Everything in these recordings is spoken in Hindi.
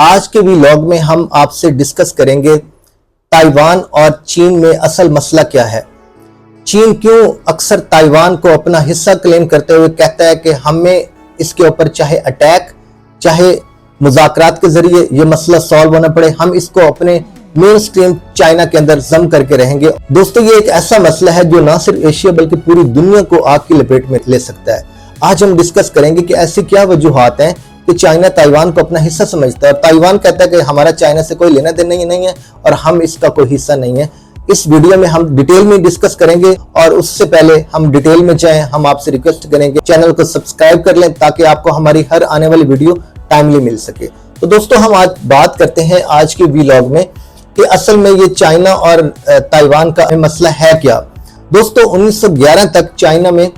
आज के व्लॉग में हम आपसे डिस्कस करेंगे ताइवान और चीन में असल मसला क्या है। चीन क्यों अक्सर ताइवान को अपना हिस्सा क्लेम करते हुए कहता है कि हमें इसके ऊपर चाहे अटैक चाहे मुज़ाकरात के जरिए ये मसला सॉल्व होना पड़े, हम इसको अपने मेन स्ट्रीम चाइना के अंदर जम करके रहेंगे। दोस्तों, ये एक ऐसा मसला है जो ना सिर्फ एशिया बल्कि पूरी दुनिया को आग की लपेट में ले सकता है। आज हम डिस्कस करेंगे कि ऐसी क्या वजूहात हैं कि चाइना ताइवान को अपना हिस्सा समझता है और ताइवान कहता है कि हमारा चाइना से कोई लेना देना ही नहीं है और हम इसका कोई हिस्सा नहीं है। इस वीडियो में हम डिटेल में डिस्कस करेंगे और उससे पहले हम डिटेल में जाएं, हम आपसे रिक्वेस्ट करेंगे चैनल को सब्सक्राइब कर लें ताकि आपको हमारी हर आने वाली वीडियो टाइमली मिल सके। तो दोस्तों, हम आज बात करते हैं आज के व्लॉग में कि असल में ये चाइना और ताइवान का मसला है क्या। दोस्तों, 1911 तक चाइना में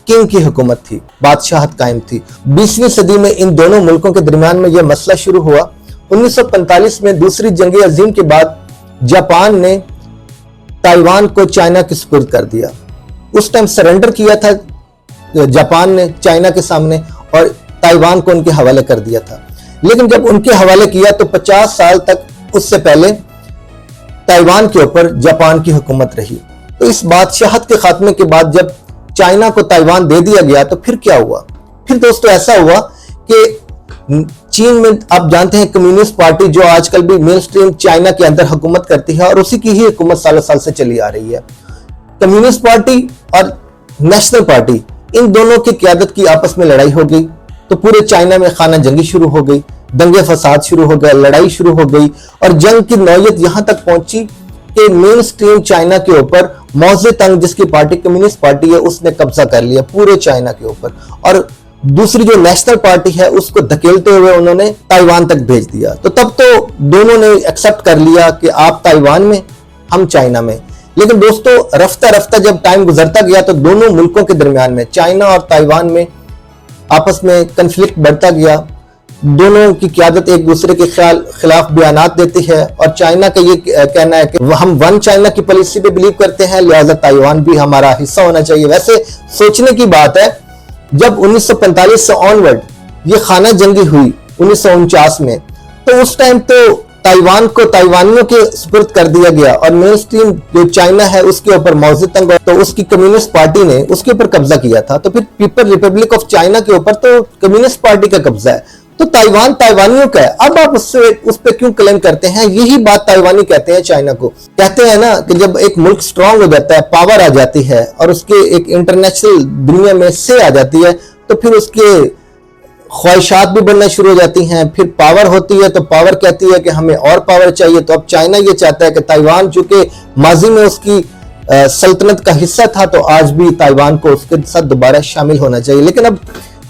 किंग की हुकूमत थी, बादशाहत कायम थी। 20वीं सदी में इन दोनों मुल्कों के दरमियान में यह मसला शुरू हुआ। 1945 में दूसरी जंग अजीम के बाद जापान ने ताइवान को चाइना के सुपुर्द कर दिया। उस टाइम सरेंडर किया था जापान ने चाइना के सामने और ताइवान को उनके हवाले कर दिया था। लेकिन जब उनके हवाले किया तो 50 साल तक उससे पहले ताइवान के ऊपर जापान की हुकूमत रही। तो इस बादशाहत के खात्मे के बाद जब चाइना को ताइवान दे दिया गया तो फिर क्या हुआ? फिर दोस्तों ऐसा हुआ कि चीन में आप जानते हैं कम्युनिस्ट पार्टी जो आजकल भी मेन स्ट्रीम चाइना के अंदर हुकूमत करती है और उसी की ही हुकूमत सालों साल से चली आ रही है। कम्युनिस्ट पार्टी और नेशनल पार्टी, इन दोनों की क़यादत की आपस में लड़ाई हो गई तो पूरे चाइना में खाना जंगी शुरू हो गई, दंगे फसाद शुरू हो गए, लड़ाई शुरू हो गई और जंग की नौयत यहां तक पहुंची कि मेन स्ट्रीम चाइना के ऊपर मौजे तंग जिसकी पार्टी कम्युनिस्ट पार्टी है उसने कब्जा कर लिया पूरे चाइना के ऊपर और दूसरी जो नेशनल पार्टी है उसको धकेलते हुए उन्होंने ताइवान तक भेज दिया। तो तब तो दोनों ने एक्सेप्ट कर लिया कि आप ताइवान में हम चाइना में। लेकिन दोस्तों, रफ्ता रफ्ता जब टाइम गुजरता गया तो दोनों मुल्कों के दरमियान में चाइना और ताइवान में आपस में कंफ्लिक्ट बढ़ता गया। दोनों की क़यादत एक दूसरे के खिलाफ बयानात देती है और चाइना का ये कहना है कि हम वन चाइना की पॉलिसी पे बिलीव करते हैं, लिहाजा ताइवान भी हमारा हिस्सा होना चाहिए। वैसे सोचने की बात है, जब 1945 से ऑनवर्ड ये खाना जंगी हुई 1949 में, तो उस टाइम तो ताइवान को ताइवानियों के सुपुर्द कर दिया गया और मेन स्ट्रीम जो चाइना है उसके ऊपर मौजे तंग, तो उसकी कम्युनिस्ट पार्टी ने उसके ऊपर कब्जा किया था। तो फिर पीपल रिपब्लिक ऑफ चाइना के ऊपर तो कम्युनिस्ट पार्टी का कब्जा है, तो ताइवान ताइवानियों का है। अब आप उस पे क्यों क्लेम करते हैं? यही बात ताइवानी कहते हैं चाइना को। कहते हैं ना कि जब एक मुल्क स्ट्रांग हो जाता है, पावर आ जाती है और उसके एक इंटरनेशनल दुनिया में से आ जाती है तो फिर उसके ख्वाहिशात भी बनना शुरू हो जाती हैं। फिर पावर होती है तो पावर कहती है कि हमें और पावर चाहिए। तो अब चाइना ये चाहता है कि ताइवान चूंकि माजी में उसकी सल्तनत का हिस्सा था तो आज भी ताइवान को उसके साथ दोबारा शामिल होना चाहिए। लेकिन अब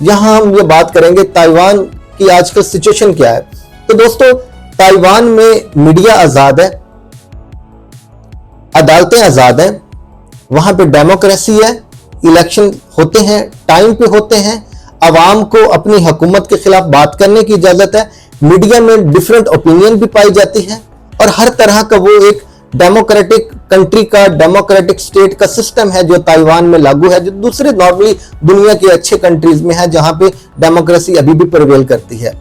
यहां हम ये बात करेंगे ताइवान की आजकल सिचुएशन क्या है। तो दोस्तों, ताइवान में मीडिया आजाद है, अदालतें आजाद हैं, वहां पे डेमोक्रेसी है, इलेक्शन होते हैं, टाइम पे होते हैं, अवाम को अपनी हुकूमत के खिलाफ बात करने की इजाजत है, मीडिया में डिफरेंट ओपिनियन भी पाई जाती है और हर तरह का वो एक डेमोक्रेटिक कंट्री का, डेमोक्रेटिक स्टेट का सिस्टम है जो ताइवान में लागू है, जो दूसरे नॉर्मली दुनिया के अच्छे कंट्रीज में है जहां पे डेमोक्रेसी अभी भी प्रिवेल करती है।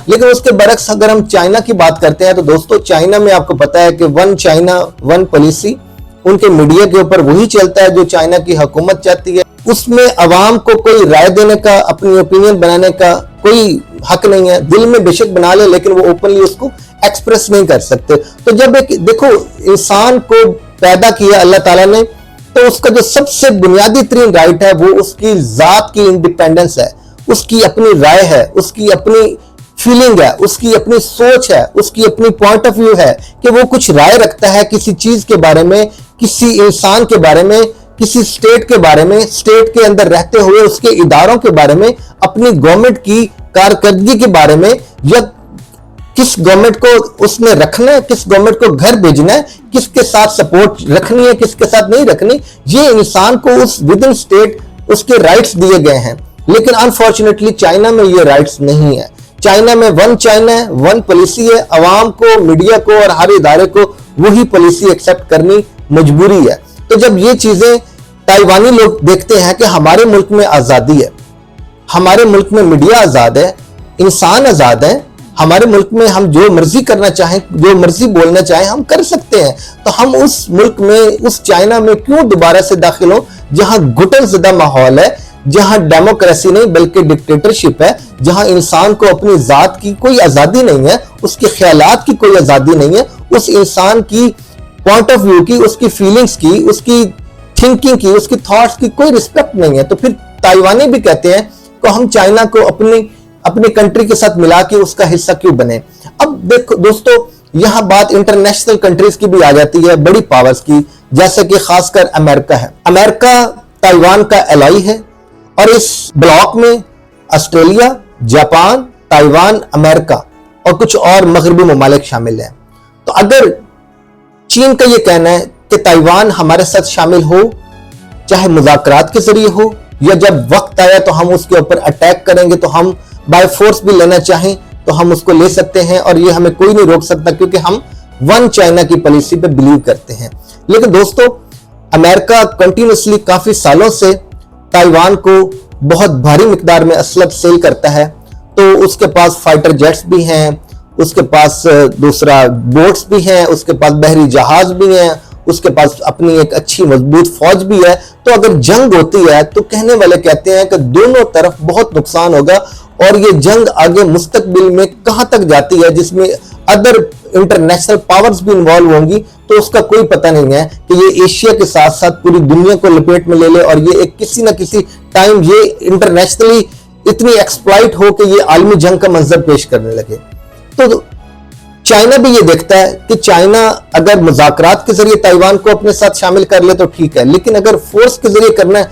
लेकिन उसके बरक्स अगर हम चाइना की बात करते हैं तो दोस्तों, चाइना में आपको पता है कि वन चाइना वन पॉलिसी, उनके मीडिया के ऊपर वही चलता है जो चाइना की हुकूमत चाहती है। उसमें अवाम को कोई राय देने का, अपनी ओपिनियन बनाने का कोई हक नहीं है। दिल में बेशक बना ले लेकिन वो ओपनली उसको एक्सप्रेस नहीं कर सकते। तो जब एक देखो इंसान को पैदा किया अल्लाह ताला ने, तो उसका जो सबसे बुनियादी तरीन राइट है वो उसकी जात की इंडिपेंडेंस है, उसकी अपनी राय है, उसकी अपनी फीलिंग है, उसकी अपनी सोच है, उसकी अपनी पॉइंट ऑफ व्यू है कि वो कुछ राय रखता है किसी चीज के बारे में, किसी इंसान के बारे में, किसी स्टेट के बारे में, स्टेट के अंदर रहते हुए उसके इदारों के बारे में, अपनी गवर्नमेंट की कारकर्दगी के बारे में, या किस गवर्नमेंट को उसने रखना है, किस गवर्नमेंट को घर भेजना है, किसके साथ सपोर्ट रखनी है, किसके साथ नहीं रखनी, ये इंसान को उस विद इन स्टेट उसके राइट्स दिए गए हैं। लेकिन अनफॉर्चुनेटली चाइना में ये राइट्स नहीं है। चाइना में वन चाइना है, वन पॉलिसी है, अवाम को, मीडिया को और हर इदारे को वही पॉलिसी एक्सेप्ट करनी मजबूरी है। तो जब ये चीजें ताइवानी लोग देखते हैं कि हमारे मुल्क में आजादी है, हमारे मुल्क में मीडिया आजाद है, इंसान आजाद है, हमारे मुल्क में हम जो मर्जी करना चाहें, जो मर्जी बोलना चाहें, हम कर सकते हैं। तो हम उस मुल्क में, उस चाइना में क्यों दोबारा से दाखिल हो जहां घुटनज़दा माहौल है, जहां डेमोक्रेसी नहीं बल्कि डिक्टेटरशिप है, जहां इंसान को अपनी जात की कोई आजादी नहीं है, उसके ख्यालात की कोई आजादी नहीं है, उस इंसान की पॉइंट ऑफ व्यू की, उसकी फीलिंग्स की, उसकी थिंकिंग की, उसकी थॉट्स की कोई रिस्पेक्ट नहीं है। तो फिर ताइवानी भी कहते हैं कि हम चाइना को अपनी कंट्री के साथ मिला के उसका हिस्सा क्यों बने। अब देखो दोस्तों, यहां बात इंटरनेशनल कंट्रीज की भी आ जाती है, बड़ी पावर्स की, जैसे कि खासकर अमेरिका है। अमेरिका ताइवान का एलाई है और इस ब्लॉक में ऑस्ट्रेलिया, जापान, ताइवान, अमेरिका और कुछ और मगरबी ममालिक शामिल हैं। तो अगर चीन का यह कहना है कि ताइवान हमारे साथ शामिल हो, चाहे मुज़ाकरात के जरिए हो या जब वक्त आया तो हम उसके ऊपर अटैक करेंगे, तो हम बाय फोर्स भी लेना चाहें तो हम उसको ले सकते हैं और ये हमें कोई नहीं रोक सकता, क्योंकि हम वन चाइना की पॉलिसी पे बिलीव करते हैं। लेकिन दोस्तों, अमेरिका कंटिन्यूसली काफी सालों से ताइवान को बहुत भारी मिकदार में असलत सेल करता है। तो उसके पास फाइटर जेट्स भी हैं, उसके पास दूसरा बोट्स भी हैं, उसके पास बहरी जहाज भी हैं, उसके पास अपनी एक अच्छी मजबूत फौज भी है। तो अगर जंग होती है तो कहने वाले कहते हैं कि दोनों तरफ बहुत नुकसान होगा और ये जंग आगे मुस्तकबिल में कहां तक जाती है, जिसमें अदर इंटरनेशनल पावर्स भी इन्वॉल्व होंगी, तो उसका कोई पता नहीं है कि ये एशिया के साथ साथ पूरी दुनिया को लपेट में ले ले और ये एक किसी ना किसी टाइम ये इंटरनेशनली इतनी एक्सप्लॉइट हो कि ये आलमी जंग का मंजर पेश करने लगे। तो चाइना भी ये देखता है कि चाइना अगर मुज़ाकरात के जरिए ताइवान को अपने साथ शामिल कर ले तो ठीक है, लेकिन अगर फोर्स के जरिए करने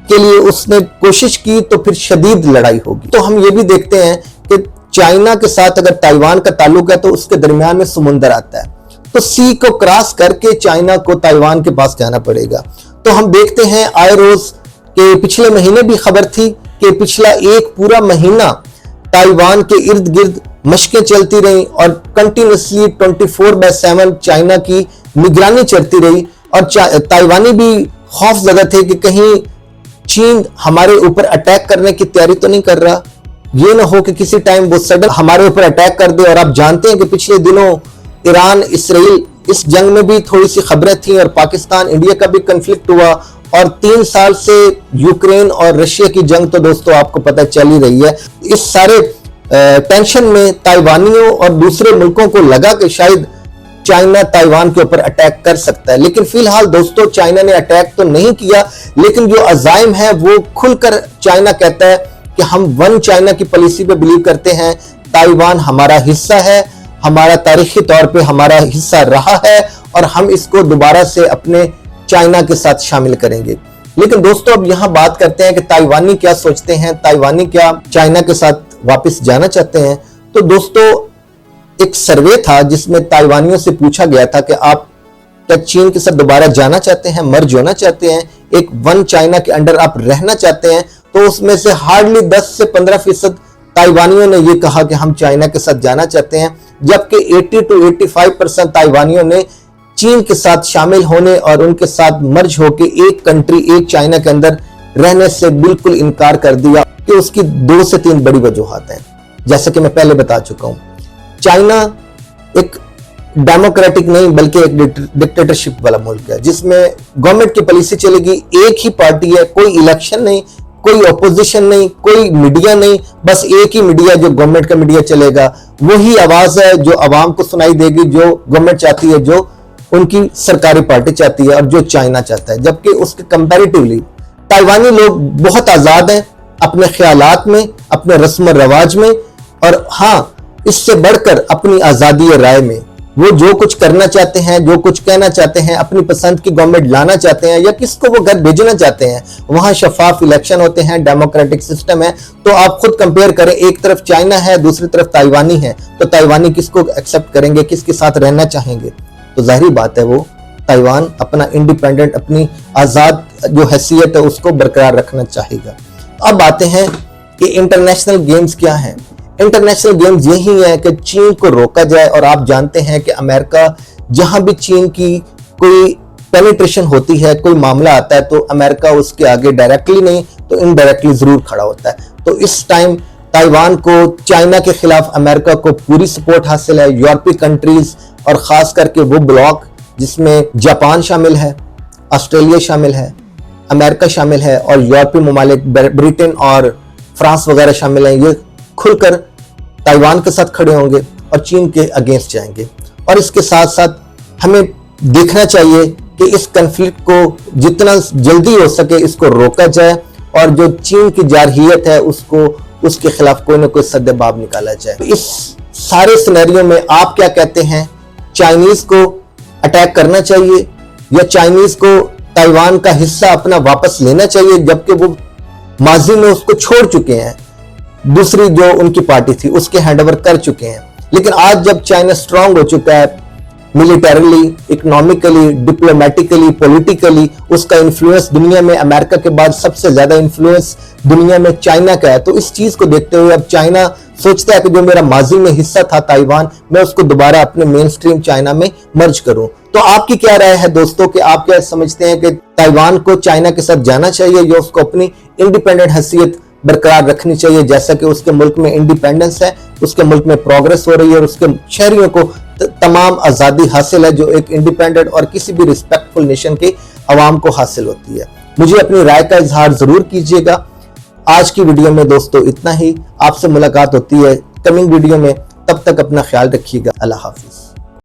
के लिए उसने कोशिश की तो फिर शदीद लड़ाई होगी। तो हम ये भी देखते हैं कि चाइना के साथ अगर ताइवान का ताल्लुक है तो उसके दरमियान में समुंदर आता है, तो सी को क्रॉस करके चाइना को ताइवान के पास जाना पड़ेगा। तो हम देखते हैं आए रोज के पिछले महीने भी खबर थी कि पिछला एक पूरा महीना ताइवान के इर्द गिर्द मशकें चलती रही और कंटिन्यूसली 24/7 चाइना की निगरानी चलती रही और ताइवानी भी खौफ ज़दा थे कि कहीं चीन हमारे ऊपर अटैक करने की तैयारी तो नहीं कर रहा, ये ना हो कि किसी टाइम वो सडन हमारे ऊपर अटैक कर दे। और आप जानते हैं कि पिछले दिनों ईरान इसराइल इस जंग में भी थोड़ी सी खबरें थी और पाकिस्तान इंडिया का भी कन्फ्लिक्ट हुआ और 3 साल से यूक्रेन और रशिया की जंग तो दोस्तों आपको पता चल ही रही है। इस सारे टेंशन में ताइवानियों और दूसरे मुल्कों को लगा कि शायद चाइना ताइवान के ऊपर अटैक कर सकता है, लेकिन फिलहाल दोस्तों चाइना ने अटैक तो नहीं किया, लेकिन जो अज़ाइम है वो खुलकर चाइना कहता है कि हम वन चाइना की पॉलिसी पे बिलीव करते हैं, ताइवान हमारा हिस्सा है, हमारा तारीखी तौर पे हमारा हिस्सा रहा है और हम इसको दोबारा से अपने चाइना के साथ शामिल करेंगे। लेकिन दोस्तों अब यहाँ बात करते हैं कि ताइवानी क्या सोचते हैं, ताइवानी क्या चाइना के साथ वापस जाना चाहते हैं। तो दोस्तों एक सर्वे था जिसमें ताइवानियों से पूछा गया था कि आप क्या चीन के साथ दोबारा जाना चाहते हैं, मर्ज होना चाहते हैं, एक वन चाइना के अंडर आप रहना चाहते हैं। तो उसमें से हार्डली 10 से 15% ताइवानियों ने ये कहा कि हम चाइना के साथ जाना चाहते हैं, जबकि 80 to 85% ताइवानियों ने चीन के साथ शामिल होने और उनके साथ मर्ज होकर एक कंट्री एक चाइना के अंदर रहने से बिल्कुल इनकार कर दिया कि उसकी 2 से 3 बड़ी वजूहात हैं। जैसे कि मैं पहले बता चुका हूं, चाइना एक डेमोक्रेटिक नहीं बल्कि एक डिक्टेटरशिप वाला मुल्क है जिसमें गवर्नमेंट की पॉलिसी चलेगी, एक ही पार्टी है, कोई इलेक्शन नहीं, कोई ऑपोजिशन नहीं, कोई मीडिया नहीं, बस एक ही मीडिया जो गवर्नमेंट का मीडिया चलेगा, वही आवाज है जो आवाम को सुनाई देगी, जो गवर्नमेंट चाहती है, जो उनकी सरकारी पार्टी चाहती है और जो चाइना चाहता है। जबकि उसके कंपैरेटिवली ताइवानी लोग बहुत आजाद हैं अपने ख्यालात में, अपने रस्म रवाज में और हाँ इससे बढ़कर अपनी आजादी राय में। वो जो कुछ करना चाहते हैं, जो कुछ कहना चाहते हैं, अपनी पसंद की गवर्नमेंट लाना चाहते हैं या किसको वो घर भेजना चाहते हैं, वहां शफाफ इलेक्शन होते हैं, डेमोक्रेटिक सिस्टम है। तो आप खुद कंपेयर करें, एक तरफ चाइना है, दूसरी तरफ ताइवानी है, तो ताइवानी किसको एक्सेप्ट करेंगे, किसके साथ रहना चाहेंगे? तो जाहिर बात है वो ताइवान अपना इंडिपेंडेंट, अपनी आजाद जो हैसियत है उसको बरकरार रखना चाहेगा। अब आते हैं कि इंटरनेशनल गेम्स क्या हैं। इंटरनेशनल गेम्स यही है कि चीन को रोका जाए और आप जानते हैं कि अमेरिका जहां भी चीन की कोई पेनिट्रेशन होती है, कोई मामला आता है तो अमेरिका उसके आगे डायरेक्टली नहीं तो इनडायरेक्टली जरूर खड़ा होता है। तो इस टाइम ताइवान को चाइना के खिलाफ अमेरिका को पूरी सपोर्ट हासिल है। यूरोपीय कंट्रीज और खास करके वो ब्लॉक जिसमें जापान शामिल है, ऑस्ट्रेलिया शामिल है, अमेरिका शामिल है और यूरोपीय ममालिक ब्रिटेन और फ्रांस वगैरह शामिल हैं, ये खुलकर ताइवान के साथ खड़े होंगे और चीन के अगेंस्ट जाएंगे। और इसके साथ साथ हमें देखना चाहिए कि इस कन्फ्लिक्ट को जितना जल्दी हो सके इसको रोका जाए और जो चीन की जारहियत है उसको उसके खिलाफ कोई ना कोई सद्देबाब निकाला जाए। इस सारे सिनेरियो में आप क्या कहते हैं, चाइनीज को अटैक करना चाहिए या चाइनीज को ताइवान का हिस्सा अपना वापस लेना चाहिए, जबकि वो माजी में उसको छोड़ चुके हैं, दूसरी जो उनकी पार्टी थी उसके हैंडओवर कर चुके हैं। लेकिन आज जब चाइना स्ट्रांग हो चुका है मिलिटरली, इकोनॉमिकली, डिप्लोमेटिकली, पॉलिटिकली, उसका इन्फ्लुएंस दुनिया में अमेरिका के बाद सबसे ज्यादा इन्फ्लुएंस दुनिया में चाइना का है। तो इस चीज को देखते हुए अब चाइना सोचता है कि जो मेरा माजी में हिस्सा था ताइवान, मैं उसको दोबारा अपने मेन स्ट्रीम चाइना में मर्ज करूं। तो आपकी क्या राय है दोस्तों, कि आप क्या समझते हैं कि ताइवान को चाइना के साथ जाना चाहिए या उसको अपनी इंडिपेंडेंट हैसियत बरकरार रखनी चाहिए, जैसा कि उसके मुल्क में इंडिपेंडेंस है, उसके मुल्क में प्रोग्रेस हो रही है और उसके शहरियों को तमाम आज़ादी हासिल है जो एक इंडिपेंडेंट और किसी भी रिस्पेक्टफुल नेशन के अवाम को हासिल होती है। मुझे अपनी राय का इजहार जरूर कीजिएगा। आज की वीडियो में दोस्तों इतना ही, आपसे मुलाकात होती है कमिंग वीडियो में, तब तक अपना ख्याल रखिएगा। अल्लाह हाफिज।